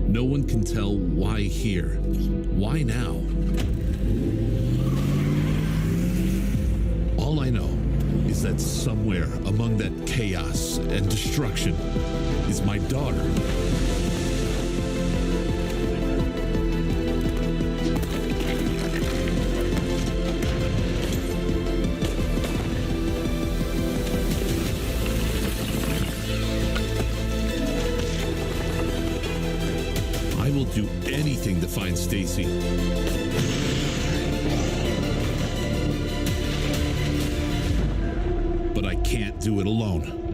No one can tell why here. Why now? All I know is that somewhere among that chaos and destruction is my daughter. I will do anything to find Stacy. But I can't do it alone.